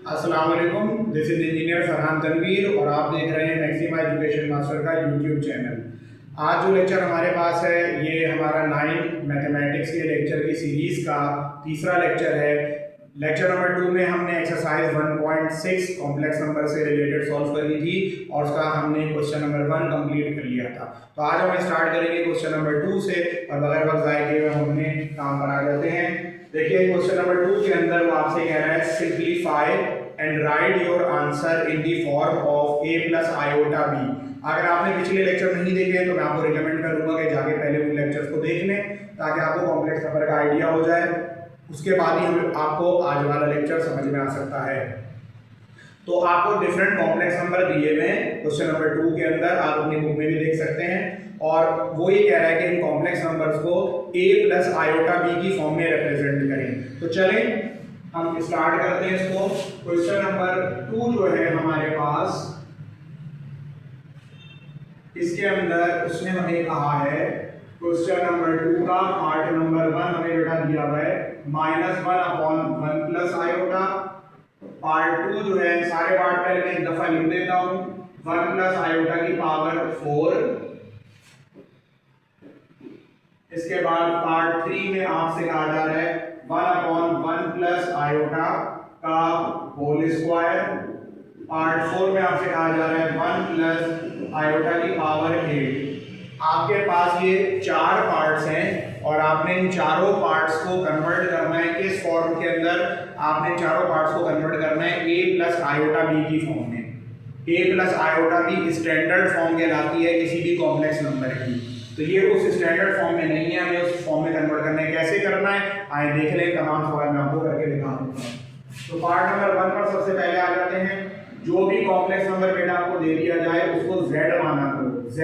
अस्सलाम वालेकुम, this is engineer Farhan Tanveer और आप देख रहे हैं मैक्सिमा एजुकेशन मास्टर का यूट्यूब चैनल। आज जो लेक्चर हमारे पास है ये हमारा 9 मैथमेटिक्स के लेक्चर की सीरीज़ का तीसरा लेक्चर है। लेक्चर नंबर 2 में हमने एक्सरसाइज 1.6 कॉम्प्लेक्स नंबर से रिलेटेड सॉल्व करी थी और उसका हमने क्वेश्चन नंबर 1 कंप्लीट कर लिया था। तो आज हम स्टार्ट करेंगे क्वेश्चन नंबर 2 से और बगैर वक्त ज़ाय किए हुए हमने काम पर आ जाते हैं। देखिए क्वेश्चन नंबर 2 के अंदर वो आपसे कह रहा है simplify and right your answer in the form of a plus iota b। अगर आपने पिछले लेक्चर नहीं देखे हैं तो मैं आपको रिकमेंड करूंगा कि जाके पहले उन लेक्चर्स को देख लें ताकि आपको कॉम्प्लेक्स नंबर का आइडिया हो जाए। उसके बाद ही हम आपको आज वाला लेक्चर समझ में आ सकता है। तो आपको डिफरेंट कॉम्प्लेक्स नंबर दिए हुए हैं क्वेश्चन नंबर 2 के अंदर, आप अपनी बुक में भी देख सकते हैं। और वो ये कह रहा है कि इन कॉम्प्लेक्स नंबर्स को a प्लस आयोटा b की फॉर्म में रिप्रेजेंट करें। तो चलें हम स्टार्ट करते हैं इसको। क्वेश्चन नंबर 2 जो है हमारे पास, इसके अंदर उसने हमें कहा है क्वेश्चन नंबर 2 का पार्ट नंबर 1 हमें बेटा दिया हुआ है -1/1 प्लस आयोटा। पार्ट 2 जो है सारे पार्ट पहले मैं एक दफा लिख देता हूं, 1 प्लस आयोटा की पावर 4। इसके बाद पार्ट 3 में आपसे कहा जा रहा है 1/1 प्लस आयोटा का होल स्क्वायर। पार्ट 4 में आपसे कहा जा रहा है 1 प्लस आयोटा की पावर 8। आपके पास ये 4 पार्ट्स हैं और आपने इन चारों पार्ट्स को कन्वर्ट करना है किस फॉर्म के अंदर? आपने चारों पार्ट्स को कन्वर्ट करना है a प्लस आयोटा b की फॉर्म में। a plus iota b standard form कहलाती है किसी भी कॉम्प्लेक्स नंबर की। तो ये उस स्टैंडर्ड फॉर्म में नहीं है, हमें उस फॉर्म में कन्वर्ट करना है। कैसे करना है आइए देख लें, तमाम सवाल मैं आपको करके दिखा दूंगा। तो पार्ट नंबर 1 पर सबसे पहले आ जाते हैं। जो भी कॉम्प्लेक्स नंबर बेटा आपको दे दिया जाए उसको z माना करो, z।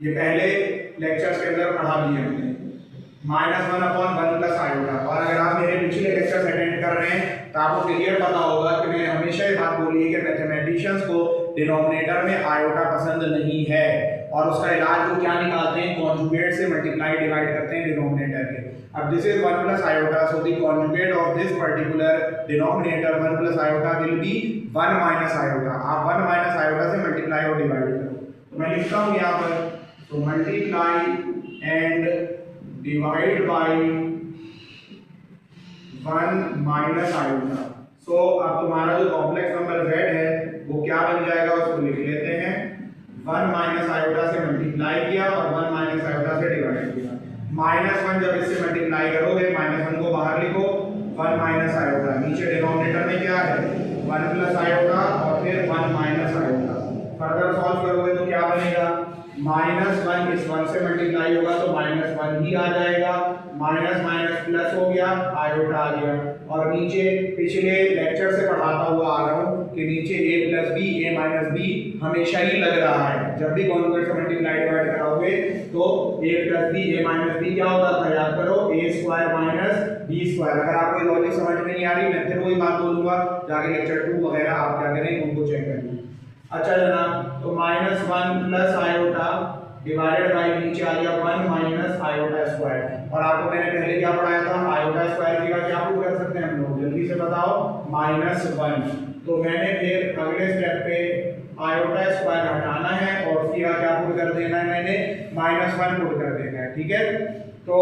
ये पहले लेक्चर्स के अंदर पढ़ा दिए हमने, -1/1 प्लस आयोटा। और अगर आप मेरे पिछले लेक्चर्स अटेंड कर रहे हैं तो आपको क्लियर पता होगा कि मैंने हमेशा ये बात बोली है कि मैथमेटिशियंस को डिनोमिनेटर में आयोटा पसंद नहीं है और उसका इलाज वो क्या निकालते हैं, कॉन्जुगेट से मल्टीप्लाई डिवाइड करते हैं डिनोमिनेटर के। अब this is 1 plus iota, so the conjugate of this particular denominator 1 plus iota will be 1 minus iota. आप 1 माइनस आयोटा से मल्टीप्लाई और डिवाइड करो। तो मैं लिखता हूं यहां पर, तो multiply and divide by 1 minus iota. So अब तुम्हारा जो कॉम्प्लेक्स नंबर z है वो क्या बन जाएगा उसको लिख लेते हैं। 1 माइनस आयोटा से मल्टीप्लाई किया और 1 माइनस आयोटा से डिवाइड किया। -1 जब इससे मल्टीप्लाई करोगे -1 को बाहर लिखो, 1 माइनस आयोटा, नीचे डिनोमिनेटर में क्या है 1 प्लस आयोटा और फिर 1 माइनस आयोटा। फर्दर सॉल्व करोगे तो क्या बनेगा, -1 इस 1 से मल्टीप्लाई होगा तो -1 ही आ जाएगा, माइनस माइनस प्लस हो गया, आयोटा आ गया। और नीचे पिछले लेक्चर से पढ़ाता हुआ आ रहा हूँ कि नीचे a plus B a minus B हमेशा ही लग रहा है। जब भी कॉन्जुगेट से मल्टीप्लाई डिवाइड कराओगे तो a plus B a minus B क्या होता था, याद करो, a square minus b square. अगर आपको लॉजिक समझ में नहीं आ रही मैं फिर वही बात बोलूंगा, जाके लेक्चर 2 वगैरह आप क्या करें उनको चेक करें। अच्छा जनाब, तो -1 प्लस आयोटा डिवाइडेड बाय नीचे आ गया 1 माइनस आयोटा स्क्वायर। और आपको मैंने पहले क्या पढ़ाया था, आयोटा स्क्वायर की क्या प्रूव कर सकते हैं हम लोग, जल्दी से बताओ, -1। तो मैंने फिर अगले स्टेप पे आयोटा स्क्वायर हटाना है और उसकी क्या पुट कर देना है, मैंने -1 पुट कर देना है। ठीक है, तो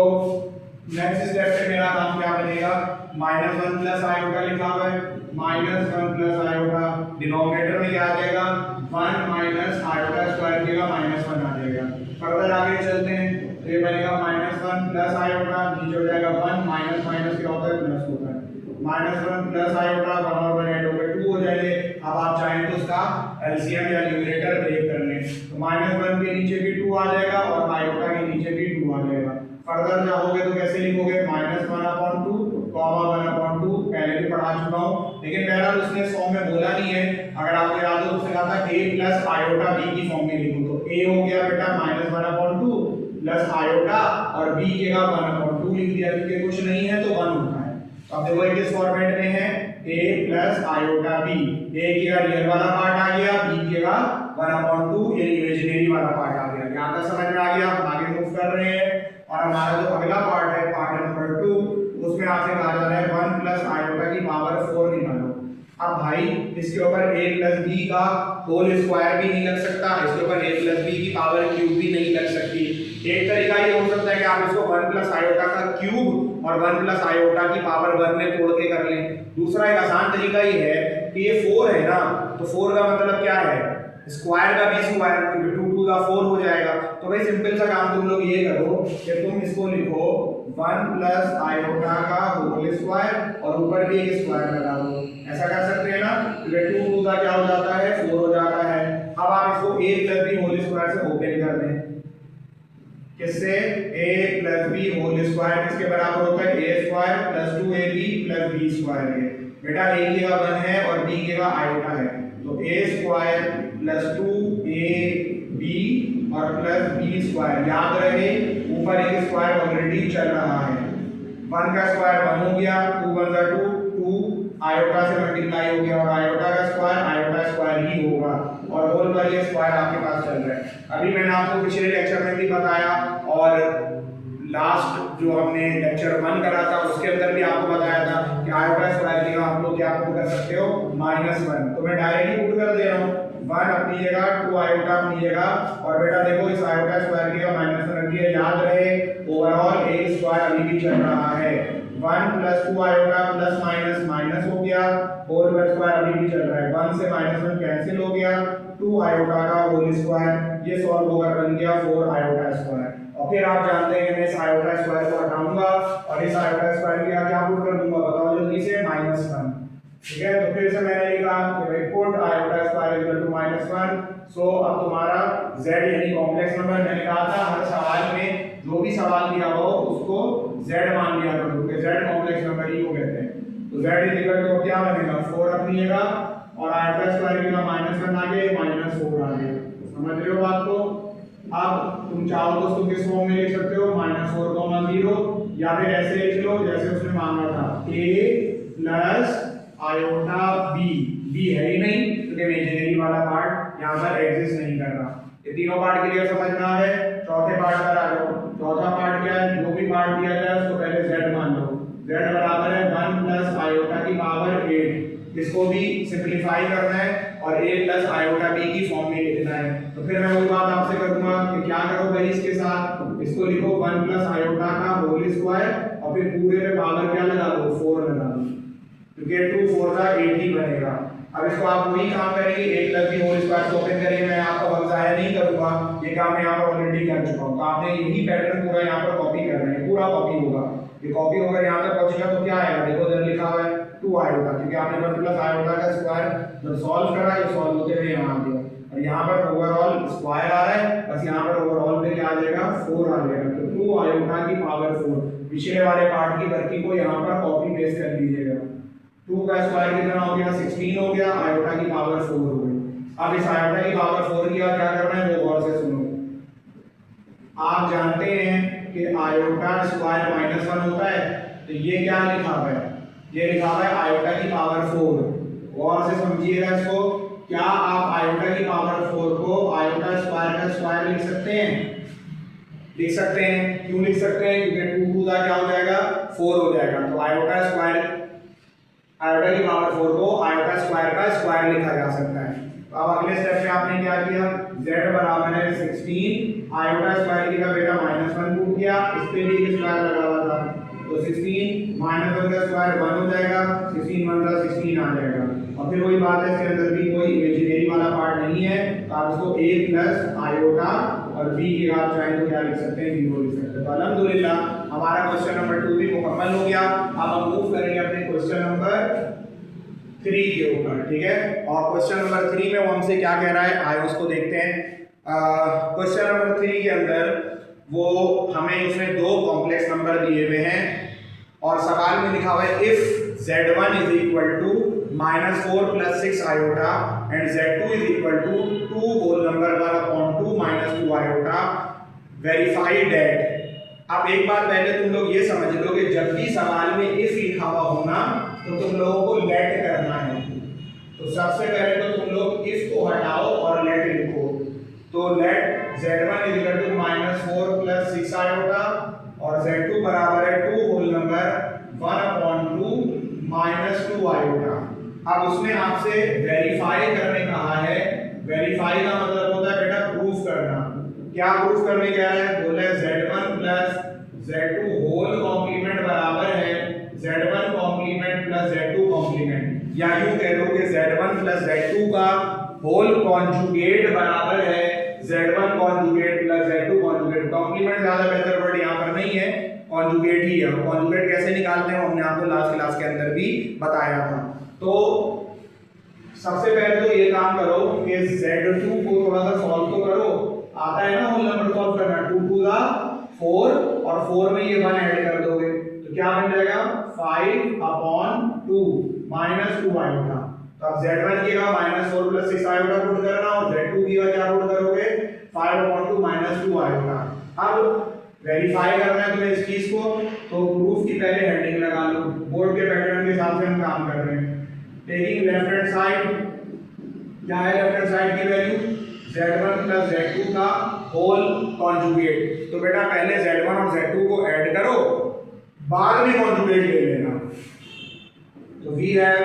नेक्स्ट स्टेप पे मेरा काम क्या बनेगा, -1 प्लस आयोटा लिखा हुआ है, -1 प्लस आयोटा डिनोमिनेटर में क्या आ जाएगा 1 माइनस आयोटा स्क्वायर देगा -1 आ जाएगा। फर्दर आगे चलते हैं तो ये बनेगा -1 प्लस आयोटा, नीचे हो जाएगा 1 माइनस माइनस क्या होता है प्लस होता है, -1 प्लस आयोटा 1 और 1 ऐड हो गए 2 हो जाएंगे। अब आप चाहें तो उसका एलसीएम या न्यूमरेटर ब्रेक कर लें तो -1 के नीचे भी 2 आ जाएगा और आयोटा के नीचे भी 2 आ जाएगा। फर्दर जाओगे तो कैसे लिखोगे, -1/2 1/2, पहले भी पढ़ा चुका हूं लेकिन बहरहाल उसने इस फॉर्म में बोला नहीं है। अगर आपको याद हो तो उसने कहा था a प्लस आयोटा b की फॉर्म में लिखो, तो a हो गया बेटा -1/2 प्लस आयोटा और b की जगह 1/2 लिख दिया क्योंकि कुछ नहीं है तो 1 होता है। तो अब देखो किस फॉर्मेट में है, a plus iota b, a की जगह रियल वाला पार्ट आ गया, b की जगह 1/2 ये इमेजिनरी वाला पार्ट आ गया। यहां तक समझ में आ गया, हम आगे मूव कर रहे हैं और हमारा जो अगला पार्ट है पार्ट नंबर 2 उसमें आपसे कहा जा रहा है 1 प्लस आयोटा की पावर 4 निकालो। अब भाई इसके ऊपर a प्लस बी का होल स्क्वायर भी नहीं लग सकता, इसके ऊपर a प्लस बी की पावर क्यूब भी नहीं लग सकती। एक तरीका ये हो सकता है कि आप इसको 1 प्लस आयोटा का क्यूब और 1 प्लस आयोटा की पावर 1 में तोड़ के कर लें। दूसरा एक आसान तरीका ये है कि ये 4 है ना, तो 4 का मतलब क्या है, स्क्वायर का भी स्क्वायर, क्योंकि 2 2 का 4 हो जाएगा। तो भाई सिंपल सा काम तुम लोग ये करो कि तुम इसको लिखो 1 प्लस आयोटा का होल स्क्वायर और ऊपर भी एक स्क्वायर लगा दो। ऐसा कर सकते हैं ना, क्योंकि 2 2 का क्या हो जाता है, 4 हो जाता है। अब आप इसको a plus b whole square से ओपन कर दें, किससे, a plus b whole square किसके बराबर होता है, a square plus 2ab plus b square के। बेटा a की जगह 1 है और b की जगह आयोटा है, तो a स्क्वायर प्लस 2ab और प्लस b स्क्वायर। याद रहे ऊपर एक स्क्वायर ऑलरेडी चल रहा है, 1 का स्क्वायर 1 हो गया, 2 1 जा 2, 2 आयोटा से मल्टीप्लाई हो गया और आयोटा का स्क्वायर ही होगा और होल पर ये स्क्वायर आपके पास चल रहा है। अभी मैंने आपको पिछले लेक्चर में भी बताया और लास्ट जो हमने लेक्चर 1 करा था उसके अंदर भी आपको बताया था कि आयोटा स्क्वायर की आप लोग क्या पुट कर सकते हो, -1। तो मैं डायरेक्टली पुट कर दे रहा हूँ, 1 अपनी जगह, 2 आयोटा अपनी जगह। और बेटा देखो इस आयोटा स्क्वायर की -1 रख दिया। याद रहे ओवरऑल एक स्क्वायर अभी भी चल रहा है, 1 plus 2 iota plus minus minus हो गया, होल पर स्क्वायर अभी भी चल रहा है, 1 से -1 कैंसिल हो गया, 2 आयोटा का होल स्क्वायर, ये सॉल्व होकर बन गया 4 आयोटा स्क्वायर। और फिर आप जानते हैं मैं इस आयोटा स्क्वायर को हटाऊंगा और इस आयोटा स्क्वायर की क्या पुट कर दूंगा, बताओ जल्दी से, -1। ठीक है, तो फिर से मैंने लिखा कि भाई put iota square equal to -1। So अब तुम्हारा z यानी कॉम्प्लेक्स नंबर, मैंने कहा था हर सवाल में जो भी सवाल दिया हो उसको z मान लिया करो, क्योंकि z कॉम्प्लेक्स नंबर ही को कहते हैं। तो z इक्वल टू क्या बनेगा, 4 अपनी जगह और आयोटा स्क्वायर की -1 आ गया, -4 आ गया। समझ रहे हो बात को। अब तुम चाहो तो उसको किस फॉर्म में लिख सकते हो, -4, 0, या फिर ऐसे लिख लो जैसे उसने मांगा था, a प्लस आयोटा b है ही नहीं क्योंकि इमेजिनरी वाला पार्ट यहाँ पर एग्जिस्ट नहीं कर रहा। ये तीनों पार्ट क्लियर समझना है। चौथे पार्ट पर आ जाओ। चौथा पार्ट क्या है, जो भी पार्ट दिया जाए उसको पहले z मान लो, z बराबर है 1 प्लस आयोटा की पावर 8। इसको भी सिंपलीफाई करना है और a प्लस आयोटा b की फॉर्म में लिखना है। तो फिर मैं वही बात आपसे करूंगा कि क्या करो भाई, इसके साथ इसको लिखो 1 प्लस आयोटा का होल स्क्वायर और फिर पूरे पे पावर क्या लगा दो, 4 लगा दो, क्योंकि 2 4 का 8 ही बनेगा। अब इसको आप वही काम करेंगे, 8 प्लस b होल स्क्वायर को ओपन करेंगे। मैं आपको वक्त जाया नहीं करूंगा, ये काम मैं यहाँ पर ऑलरेडी कर चुका हूँ। तो आपने यही पैटर्न पूरा यहाँ पर कॉपी करना है, पूरा कॉपी होगा। ये कॉपी होकर यहाँ तक पहुंचेगा तो क्या आएगा, देखो इधर लिखा हुआ है 2 आयोटा, क्योंकि आपने 1 प्लस आयोटा का स्क्वायर जब सॉल्व करा, ये सॉल्व होते हुए यहाँ आ गया और यहाँ पर ओवरऑल स्क्वायर आ रहा है, बस यहाँ पर ओवरऑल पे क्या आ जाएगा, 4 आ जाएगा। तो 2 आयोटा की पावर 4, पिछले वाले पार्ट की वर्किंग को यहाँ पर कॉपी पेस्ट कर लीजिएगा। 2 का स्क्वायर कितना हो गया, 16 हो गया, आयोटा की पावर 4 हो गई। अब इस आयोटा की पावर 4 की क्या करना है वो गौर से सुनो। आप जानते हैं कि आयोटा स्क्वायर -1 होता है, तो ये क्या लिखा हुआ है, ये लिखा हुआ है आयोटा की पावर 4। गौर से समझिएगा इसको। क्या आप आयोटा की पावर 4 को आयोटा स्क्वायर का स्क्वायर लिख सकते हैं, लिख सकते हैं। क्यों लिख सकते हैं, क्योंकि 2 2 का क्या हो जाएगा, 4 हो जाएगा। तो आयोटा स्क्वायर, आयोटा की पावर 4 को आयोटा स्क्वायर का स्क्वायर लिखा जा सकता है। तो अब अगले स्टेप में आपने क्या किया, z बराबर है 16, आयोटा स्क्वायर की का बेटा -1 टूट गया, इस पे भी एक स्क्वायर लगा हुआ था, तो 16 -1 का स्क्वायर 1 हो जाएगा, 16 1 का 16 आ जाएगा। और फिर वही बात है, इसके अंदर भी कोई इमेजिनरी वाला पार्ट नहीं है, तो आप इसको a प्लस आयोटा और b के आप चाहें तो क्या लिख सकते हैं, 0 लिख सकते हैं। तो अल्हम्दुलिल्लाह हमारा क्वेश्चन नंबर 2 भी मुकम्मल हो गया। अब हम मूव करेंगे अपने क्वेश्चन नंबर 3 के ऊपर, ठीक है। और क्वेश्चन नंबर 3 में वो हमसे क्या कह रहा है, आइए उसको देखते हैं। क्वेश्चन नंबर 3 के अंदर वो हमें इसमें 2 कॉम्प्लेक्स नंबर दिए हुए हैं और सवाल में लिखा हुआ है if z1 is equal to -4 + 6 iota and z2 is equal to 2 whole number 1/2 -2 iota, verify that. अब एक बात पहले तुम लोग ये समझ लो कि जब भी सवाल में इफ लिखा हुआ होना तो तुम लोगों को लेट करना है। तो सबसे पहले तो तुम लोग इफ को हटाओ और लेट लिखो। तो let z1 is equal to -4 + 6 iota और z2 बराबर है 2 होल नंबर 1/2 -2 आयोटा। अब उसने आपसे वेरीफाई करने कहा है। वेरीफाई का मतलब होता है बेटा प्रूफ करना। क्या प्रूफ करने कह रहा है? बोला है z1 plus z2 whole complement बराबर है z1 complement plus z2 complement, या यूं कह लो कि z1 प्लस z2 का होल कॉन्जुगेट बराबर है z1 conjugate plus z2 conjugate. Complement ज्यादा बेहतर वर्ड यहां पर नहीं है, कॉन्जुगेट ही है। कॉन्जुगेट कैसे निकालते हैं हमने आपको लास्ट क्लास के अंदर भी बताया था। तो सबसे पहले तो ये काम करो कि z2 को थोड़ा सा सॉल्व तो करो। आता है ना होल नंबर सॉल्व करना, 2 टू द 4 और 4 में ये 1 ऐड कर दोगे तो क्या बन जाएगा 5/2 माइनस 2 आयोटा। तो अब z1 की जगह -4 + 6 आयोटा पुट करना और z2 की जगह क्या पुट करोगे 5/2 माइनस 2 आयोटा। अब वेरीफाई करना है तुम्हें इस चीज को, तो प्रूफ की पहले हेडिंग लगा लो। बोर्ड के पैटर्न के हिसाब से हम काम कर रहे हैं। टेकिंग लेफ्ट हैंड साइड, क्या है लेफ्ट हैंड साइड की वैल्यू z1 प्लस z2 का होल कॉन्जुगेट। तो बेटा पहले z1 और z2 को ऐड करो, बाद में कॉन्जुगेट ले लेना। तो we have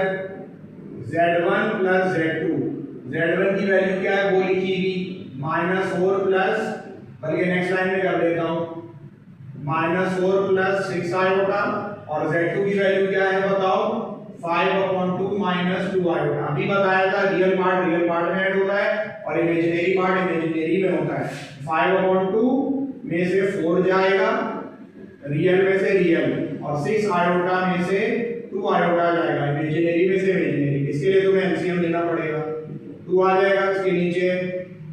z1 plus z2, z1 की वैल्यू क्या है वो लिखी हुई -4 प्लस, बल्कि नेक्स्ट लाइन में कर देता हूं -4 प्लस 6 आयोटा, और z2 की वैल्यू क्या है बताओ 5/2 माइनस 2 आयोटा। अभी बताया था रियल पार्ट में ऐड होता है और इमेजिनरी पार्ट इमेजिनरी में होता है। 5/2 में से 4 जाएगा रियल में से रियल, और 6 आयोटा में से 2 आयोटा जाएगा इमेजिनरी में से इमेजिनरी। इसके लिए तुम्हें एलसीएम लेना पड़ेगा। 2 आ जाएगा, इसके नीचे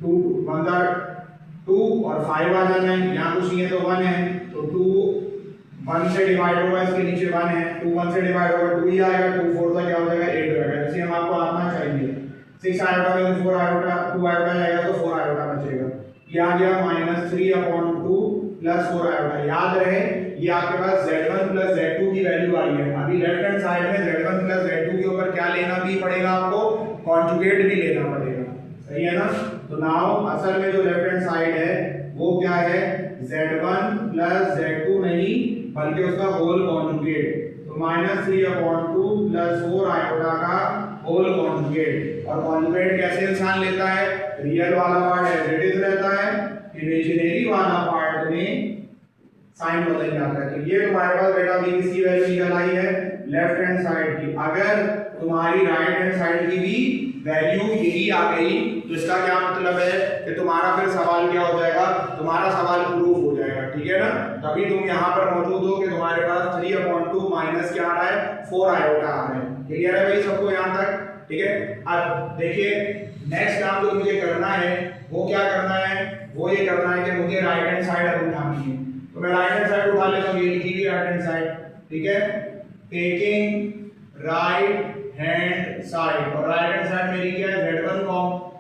2 2 और 5 आ जाना है, यहाँ कुछ नहीं है तो 1 है, तो 2 1 से डिवाइड होगा, इसके नीचे 1 है, 2 1 से डिवाइड होगा 2 ही आएगा, 2 4 का क्या हो जाएगा 8 हो जाएगा। इससे हम आपको आना चाहिए 6 आयोटा में 4 आयोटा 2 आयोटा जाएगा तो 4 आयोटा बचेगा। ये आ गया -3/2 प्लस 4 आयोटा। याद रहे ये आपके पास z1 प्लस z2 की वैल्यू आई है। अभी लेफ्ट हैंड साइड में z1 प्लस z2 के ऊपर क्या लेना भी पड़ेगा आपको, कॉन्जुगेट भी लेना पड़ेगा, सही है ना। तो नाउ असल में जो लेफ्ट हैंड साइड है वो क्या है z1 प्लस z2 नहीं बल्कि उसका होल कॉन्जुगेट। तो -3/2 प्लस 4 आयोटा का होल कॉन्जुगेट। और कॉन्जुगेट कैसे इंसान लेता है, रियल वाला पार्ट एज इट इज रहता है, इमेजिनरी वाला पार्ट में साइन बदल जाता है। तो ये तुम्हारे पास बेटा भी किसकी वैल्यू निकल आई है लेफ्ट हैंड साइड की। अगर तुम्हारी राइट हैंड साइड की भी वैल्यू यही आ गई तो इसका क्या मतलब है कि तुम्हारा फिर सवाल क्या हो जाएगा, तुम्हारा सवाल प्रूफ हो जाएगा, ठीक है ना। तभी तुम यहाँ पर मौजूद हो कि तुम्हारे पास 3/2 माइनस क्या आ रहा है 4 आयोटा आ रहा है। क्लियर है भाई सबको यहाँ तक, ठीक है। अब देखिए नेक्स्ट काम जो मुझे करना है वो क्या करना है, वो ये करना है कि मुझे राइट हैंड साइड अब उठानी है। तो मैं राइट हैंड साइड उठा लेता हूँ, ये लिखी हुई राइट हैंड साइड, ठीक है। टेकिंग राइट हैंड साइड, और राइट हैंड साइड मेरी क्या है z1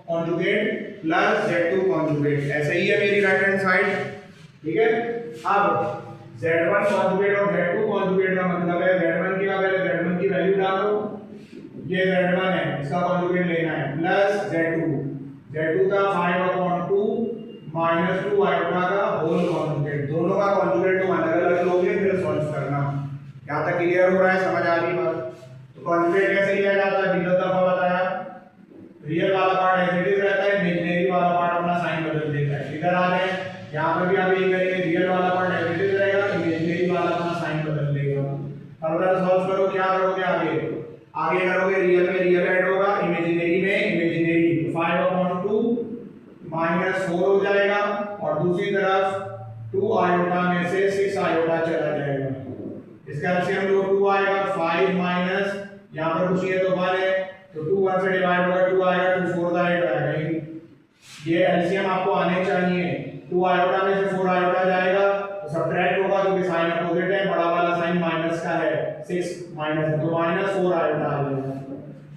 conjugate plus z2 conjugate, ऐसे ही है मेरी राइट हैंड साइड, ठीक है। अब z1 कॉन्जुगेट और z2 कॉन्जुगेट का मतलब है z1 की z1 की वैल्यू डालो, ये z1 है इसका कॉन्जुगेट लेना है, प्लस z2 का 5/2 माइनस 2 आयोटा का होल कॉन्जुगेट। दोनों का कॉन्जुगेट तुम अलग अलग लोगे फिर सॉल्व करना। यहाँ तक क्लियर हो रहा है, समझ आ रही बात। तो कॉन्जुगेट कैसे लिया जाता है बीच दफा बताया, रियल वाला पार्ट एज इट इज रहता है, इमेजिनरी वाला पार्ट अपना साइन बदल देता है। इधर आ जाए यहाँ पर भी आप ये करेंगे, रियल वाला पार्ट एज इट इज रहेगा, इमेजिनरी वाला अपना साइन बदल देगा। अब अगर सॉल्व करो क्या करोगे, आगे करोगे रियल में रियल ऐड होगा, इमेजिनरी में इमेजिनरी, 5/2 माइनस 4 हो जाएगा, और दूसरी तरफ 2 आयोटा में से 6 आयोटा चला जाएगा। इसका एलसीएम जो 2 आएगा 5 माइनस यहाँ पर कुछ है तो 1 है, तो 2 1 से डिवाइड होगा 2 आएगा, 2 4 का 8 आएगा। ये एलसीएम आपको आने चाहिए, 2 आयोटा में से 4 आयोटा जाएगा तो सब्ट्रैक्ट होगा क्योंकि साइन अपोजिट है, बड़ा वाला साइन माइनस का है, 6 माइनस तो -4 आयोटा आ जाएगा।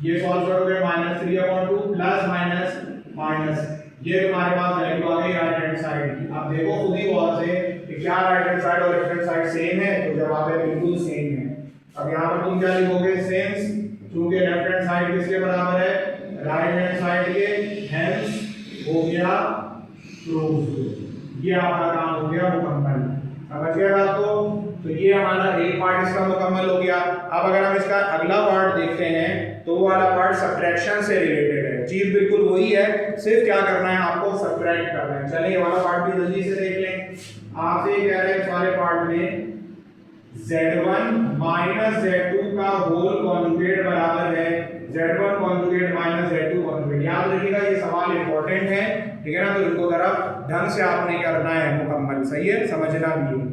ये सॉल्व करोगे -3/2 प्लस माइनस माइनस, ये तुम्हारे पास वैल्यू आ गई राइट हैंड साइड की। अब देखो खुद ही गौर से कि क्या राइट हैंड साइड और लेफ्ट हैंड साइड सेम है, तो जवाब है बिल्कुल सेम है। अब यहाँ पर तुम क्या लिखोगे, सेंस, क्योंकि लेफ्ट हैंड साइड किसके बराबर है राइट हैंड साइड के, हेंस हो गया प्रूफ। ये आपका काम हो गया मुकम्मल, समझ गए बात को। तो ये हमारा एक पार्ट इसका मुकम्मल हो गया। अब अगर हम इसका अगला पार्ट देखते हैं तो वो वाला पार्ट सब्ट्रैक्शन से रिलेटेड है। चीज बिल्कुल वही है, सिर्फ क्या करना है आपको, सब्ट्रैक्ट करना है। चलिए ये वाला पार्ट भी जल्दी से देख लें। आपसे कह रहे हैं सारे पार्ट में Z1 माइनस Z2 का होल कॉन्जुगेट बराबर है Z1 conjugate minus Z2 conjugate. याद रखिएगा ये सवाल इंपॉर्टेंट है, ठीक है ना। तो इनको जरा ढंग से आपने करना है मुकम्मल, सही है, समझना भी है।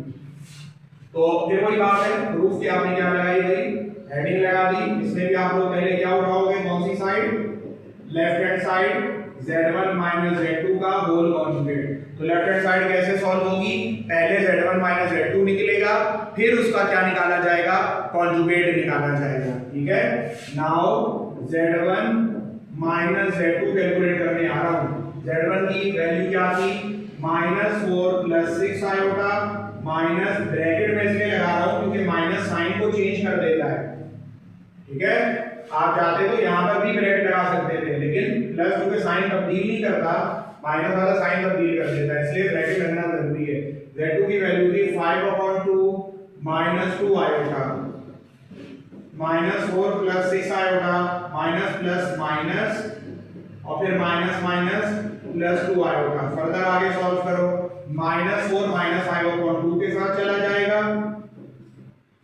तो फिर वही बात है, प्रूफ की आपने क्या लगाई भाई, हेडिंग लगा दी। इसमें भी आप लोग पहले क्या उठाओगे, कौन सी side, left hand side, Z1 minus Z2 का होल कॉन्जुगेट। तो लेफ्ट हैंड साइड कैसे सॉल्व होगी, पहले Z1 माइनस Z2 निकलेगा, फिर उसका क्या निकाला जाएगा, कॉन्जुगेट निकाला जाएगा, ठीक है। Now Z1 minus Z2 calculate करने आ रहा हूं। Z1 की वैल्यू क्या थी, -4 + 6 आयोटा, माइनस ब्रैकेट में इसलिए लगा रहा हूं क्योंकि माइनस साइन को चेंज कर देता है, ठीक है। आप चाहते तो यहां पर भी ब्रैकेट लगा सकते थे, लेकिन प्लस क्योंकि साइन तब्दील नहीं करता, माइनस वाला साइन तब्दील कर देता है, इसलिए ब्रैकेट लगना जरूरी है। Z2 की वैल्यू थी 5/2 -2 iota, -4 + 6 iota, minus plus minus और फिर माइनस माइनस +2 आयोटा। फर्दर आगे सॉल्व करो, -4 -5/2 के साथ चला जाएगा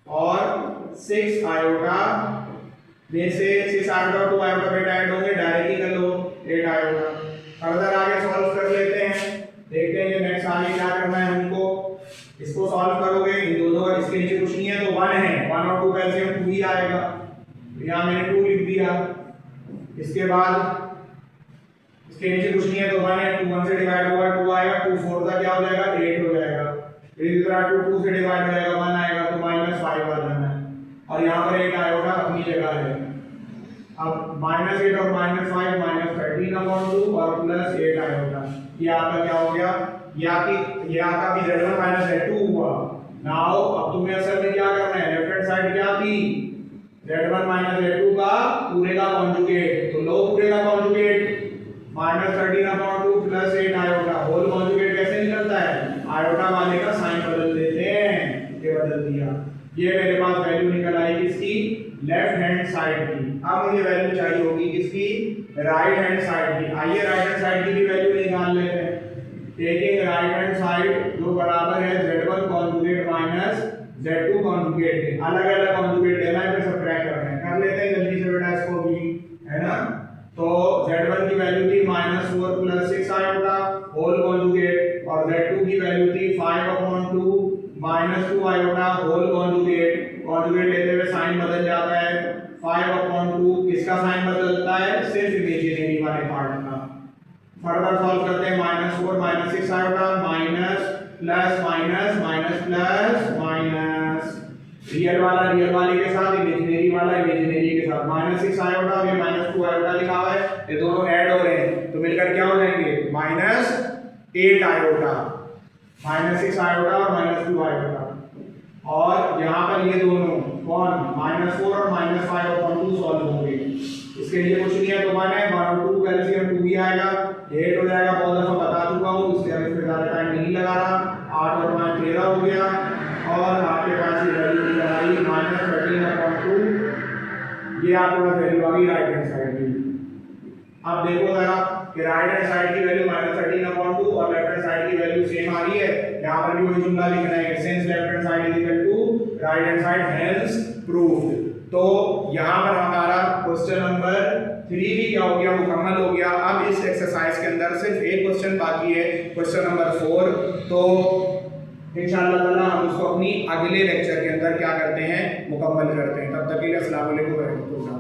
और 6 आयोटा में से 6 आयोटा और 2 आयोटा बेटा ऐड होंगे, डायरेक्ट ही कर लो 8 आयोटा। फर्दर आगे सॉल्व कर लेते हैं, देखते हैं कि नेक्स्ट आगे क्या करना है हमको। इसको सॉल्व करोगे, इन दोनों का इसके नीचे कुछ नहीं है तो 1 है, 1 और 2 का एलसीएम 2 ही आएगा, यहाँ मैंने 2 लिख दिया। इसके बाद इसके नीचे कुछ नहीं है तो 1 है, 2 1 से डिवाइड होगा 2 आएगा, 2 4 का क्या हो जाएगा 8 हो जाएगा। फिर इस तरह 2 2 से डिवाइड हो जाएगा 1 आएगा तो -5 आ जाना है और यहाँ पर 8 आएगा अपनी जगह है। अब -8 और -5 -13/2 और +8 आएगा, ये आपका क्या हो गया, ये आपका भी Z1 माइनस Z2 हुआ। नाउ अब तुम्हें असल में क्या करना है, लेफ्ट हैंड साइड क्या थी, Z1 माइनस Z2 का पूरे का कॉन्जुगेट, तो लो पूरे का कॉन्जुगेट -13/2 +8 आयोटा। होल कॉन्जुगेट कैसे निकलता है, आयोटा वाले का साइन बदल देते हैं, ये बदल दिया। ये मेरे पास वैल्यू निकल आई किसकी, लेफ्ट हैंड साइड की। अब मुझे वैल्यू चाहिए होगी किसकी, राइट हैंड साइड की। आइए राइट हैंड साइड की भी वैल्यू निकाल लेते हैं। टेकिंग राइट हैंड साइड जो बराबर है Z1 conjugate minus Z2 conjugate, अलग अलग कॉन्जुगेट लेना है, फिर सब्ट्रैक्ट करना है। कर लेते हैं जल्दी से बेटा इसको भी, है ना। तो Z1 की वैल्यू थी -4 + 6 आयोटा होल कॉन्जुगेट और Z2 की वैल्यू थी 5/2 -2 आयोटा होल कॉन्जुगेट। कॉन्जुगेट लेते हुए साइन बदल जाता है, 5/2 किसका साइन बदलता है, सिर्फ इमेजिनरी वाले पार्ट का। फर्दर सॉल्व करते हैं, -4 -6 iota minus plus minus minus plus minus, real वाला रियल वाले के साथ, इमेजिनरी वाला इमेजिनरी के साथ। -6 आयोटा और ये -2 आयोटा लिखा हुआ है, ये दोनों ऐड हो रहे हैं तो मिलकर क्या हो जाएंगे, -8 आयोटा, -6 आयोटा और -2 आयोटा। और यहाँ पर ये दोनों कौन, -4 और -5/2 सॉल्व होंगे। इसके लिए कुछ नहीं है तो 1 है, 1 और 2 का एलसीएम 2 भी आएगा, 8 हो जाएगा। बहुत दफा बता चुका हूँ, इसलिए अब इसमें ज़्यादा टाइम नहीं लगा रहा। 8 और 5 13 हो गया और आपके पास ये वैल्यू निकल आई -13/2। ये आपके पास वैल्यू आ गई राइट हैंड साइड की। अब देखो जरा कि राइट हैंड साइड की वैल्यू -13/2 और लेफ्ट हैंड साइड की वैल्यू सेम आ रही है। यहाँ पर भी वही जुमला लिखना है, since left hand side is equal to right hand side hence proved. तो यहाँ पर हमारा क्वेश्चन नंबर 3 भी क्या हो गया, मुकम्मल हो गया। अब इस एक्सरसाइज के अंदर सिर्फ एक क्वेश्चन बाकी है, क्वेश्चन नंबर 4। तो इंशाअल्लाह ताला हम उसको अपनी अगले लेक्चर के अंदर क्या करते हैं, मुकम्मल करते हैं। तब तक के लिए अस्सलाम वालेकुम व रहमतुल्लाह।